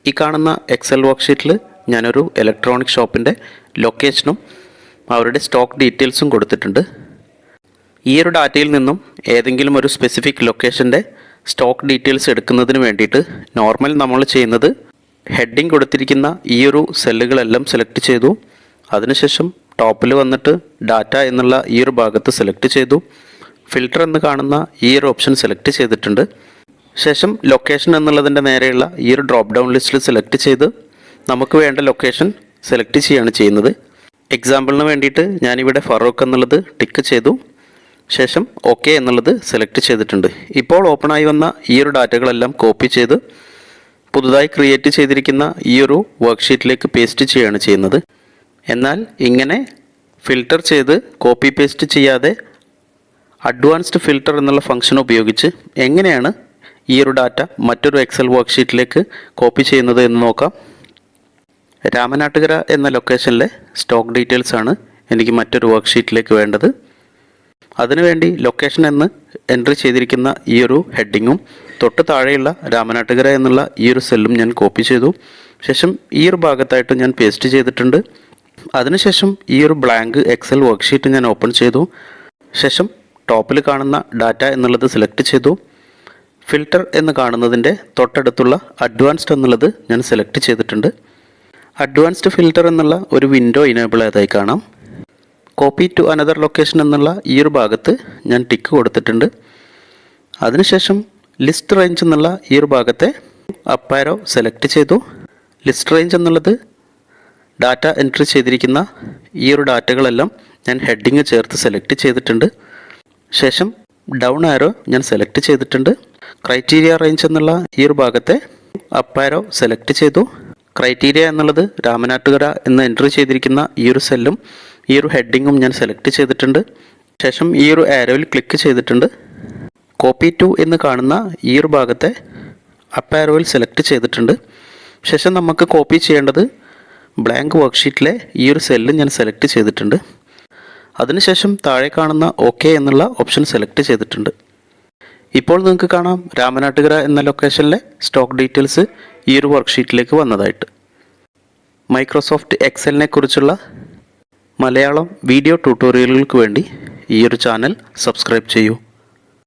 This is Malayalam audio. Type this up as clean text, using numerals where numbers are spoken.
ഈ കാണുന്ന എക്സൽ വർക്ക്ഷീറ്റിൽ ഞാനൊരു ഇലക്ട്രോണിക് ഷോപ്പിൻ്റെ ലൊക്കേഷനും അവരുടെ സ്റ്റോക്ക് ഡീറ്റെയിൽസും കൊടുത്തിട്ടുണ്ട്. ഈ ഒരു ഡാറ്റയിൽ നിന്നും ഏതെങ്കിലും ഒരു സ്പെസിഫിക് ലൊക്കേഷൻ്റെ സ്റ്റോക്ക് ഡീറ്റെയിൽസ് എടുക്കുന്നതിന് വേണ്ടിയിട്ട് നോർമൽ നമ്മൾ ചെയ്യുന്നത് ഹെഡിങ് കൊടുത്തിരിക്കുന്ന ഈ ഒരു സെല്ലുകളെല്ലാം സെലക്ട് ചെയ്തു. അതിനുശേഷം ടോപ്പിൽ വന്നിട്ട് ഡാറ്റ എന്നുള്ള ഈ ഒരു ഭാഗത്ത് സെലക്ട് ചെയ്തു. ഫിൽറ്റർ എന്ന് കാണുന്ന ഈ ഒരു ഓപ്ഷൻ സെലക്ട് ചെയ്തിട്ടുണ്ട്. ശേഷം ലൊക്കേഷൻ എന്നുള്ളതിൻ്റെ നേരെയുള്ള ഈ ഒരു ഡ്രോപ്പ് ഡൗൺ ലിസ്റ്റിൽ സെലക്ട് ചെയ്ത് നമുക്ക് വേണ്ട ലൊക്കേഷൻ സെലക്ട് ചെയ്യുകയാണ് ചെയ്യുന്നത്. എക്സാമ്പിളിന് വേണ്ടിയിട്ട് ഞാനിവിടെ ഫറൂഖ് എന്നുള്ളത് ടിക്ക് ചെയ്തു. ശേഷം ഓക്കെ എന്നുള്ളത് സെലക്ട് ചെയ്തിട്ടുണ്ട്. ഇപ്പോൾ ഓപ്പണായി വന്ന ഈ ഒരു ഡാറ്റകളെല്ലാം കോപ്പി ചെയ്ത് പുതുതായി ക്രിയേറ്റ് ചെയ്തിരിക്കുന്ന ഈ ഒരു വർക്ക്ഷീറ്റിലേക്ക് പേസ്റ്റ് ചെയ്യുകയാണ് ചെയ്യുന്നത്. എന്നാൽ ഇങ്ങനെ ഫിൽറ്റർ ചെയ്ത് കോപ്പി പേസ്റ്റ് ചെയ്യാതെ അഡ്വാൻസ്ഡ് ഫിൽറ്റർ എന്നുള്ള ഫംഗ്ഷൻ ഉപയോഗിച്ച് എങ്ങനെയാണ് ഈ ഒരു ഡാറ്റ മറ്റൊരു എക്സൽ വർക്ക്ഷീറ്റിലേക്ക് കോപ്പി ചെയ്യുന്നത് എന്ന് നോക്കാം. രാമനാട്ടുകര എന്ന ലൊക്കേഷനിലെ സ്റ്റോക്ക് ഡീറ്റെയിൽസ് ആണ് എനിക്ക് മറ്റൊരു വർക്ക്ഷീറ്റിലേക്ക് വേണ്ടത്. അതിനുവേണ്ടി ലൊക്കേഷൻ എന്ന് എൻട്രി ചെയ്തിരിക്കുന്ന ഈ ഒരു ഹെഡിങ്ങും തൊട്ട് താഴെയുള്ള രാമനാട്ടുകര എന്നുള്ള ഈ ഒരു സെല്ലും ഞാൻ കോപ്പി ചെയ്തു. ശേഷം ഈ ഒരു ഭാഗത്തായിട്ട് ഞാൻ പേസ്റ്റ് ചെയ്തിട്ടുണ്ട്. അതിനുശേഷം ഈ ഒരു ബ്ലാങ്ക് എക്സൽ വർക്ക്ഷീറ്റ് ഞാൻ ഓപ്പൺ ചെയ്തു. ശേഷം ടോപ്പിൽ കാണുന്ന ഡാറ്റ എന്നുള്ളത് സെലക്ട് ചെയ്തു. ഫിൽറ്റർ എന്ന് കാണുന്നതിൻ്റെ തൊട്ടടുത്തുള്ള അഡ്വാൻസ്ഡ് എന്നുള്ളത് ഞാൻ സെലക്ട് ചെയ്തിട്ടുണ്ട്. അഡ്വാൻസ്ഡ് ഫിൽറ്റർ എന്നുള്ള ഒരു വിൻഡോ ഇനേബിൾ ആയതായി കാണാം. കോപ്പി ടു അനദർ ലൊക്കേഷൻ എന്നുള്ള ഈ ഒരു ഭാഗത്ത് ഞാൻ ടിക്ക് കൊടുത്തിട്ടുണ്ട്. അതിനുശേഷം ലിസ്റ്റ് റേഞ്ച് എന്നുള്ള ഈ ഒരു ഭാഗത്തെ അപ്പ് ആരോ സെലക്ട് ചെയ്തു. ലിസ്റ്റ് റേഞ്ച് എന്നുള്ളത് ഡാറ്റ എൻട്രി ചെയ്തിരിക്കുന്ന ഈ ഒരു ഡാറ്റകളെല്ലാം ഞാൻ ഹെഡിങ് ചേർത്ത് സെലക്ട് ചെയ്തിട്ടുണ്ട്. ശേഷം ഡൗൺ ആരോ ഞാൻ സെലക്ട് ചെയ്തിട്ടുണ്ട്. ക്രൈറ്റീരിയ റേഞ്ച് എന്നുള്ള ഈ ഒരു ഭാഗത്തെ അപ്പ് ആരോ സെലക്ട് ചെയ്തു. ക്രൈറ്റീരിയ എന്നുള്ളത് രാമനാട്ടുകര എന്ന് എൻട്രി ചെയ്തിരിക്കുന്ന ഈ ഒരു സെല്ലും ഈ ഒരു ഹെഡിങ്ങും ഞാൻ സെലക്ട് ചെയ്തിട്ടുണ്ട്. ശേഷം ഈ ഒരു ആരോയിൽ ക്ലിക്ക് ചെയ്തിട്ടുണ്ട്. കോപ്പി ടു എന്ന് കാണുന്ന ഈ ഒരു ഭാഗത്തെ അപ്പ് ആരോയിൽ സെലക്ട് ചെയ്തിട്ടുണ്ട്. ശേഷം നമുക്ക് കോപ്പി ചെയ്യേണ്ടത് ബ്ലാങ്ക് വർക്ക്ഷീറ്റിലെ ഈ ഒരു സെല്ല് ഞാൻ സെലക്ട് ചെയ്തിട്ടുണ്ട്. അതിനുശേഷം താഴെ കാണുന്ന ഓക്കെ എന്നുള്ള ഓപ്ഷൻ സെലക്ട് ചെയ്തിട്ടുണ്ട്. ഇപ്പോൾ നിങ്ങൾക്ക് കാണാം രാമനാട്ടുകര എന്ന ലൊക്കേഷനിലെ സ്റ്റോക്ക് ഡീറ്റെയിൽസ് ഈ ഒരു വർക്ക്ഷീറ്റിലേക്ക് വന്നതായിട്ട്. മൈക്രോസോഫ്റ്റ് എക്സലിനെ കുറിച്ചുള്ള മലയാളം വീഡിയോ ട്യൂട്ടോറിയലുകൾക്ക് വേണ്ടി ഈ ഒരു ചാനൽ സബ്സ്ക്രൈബ് ചെയ്യൂ.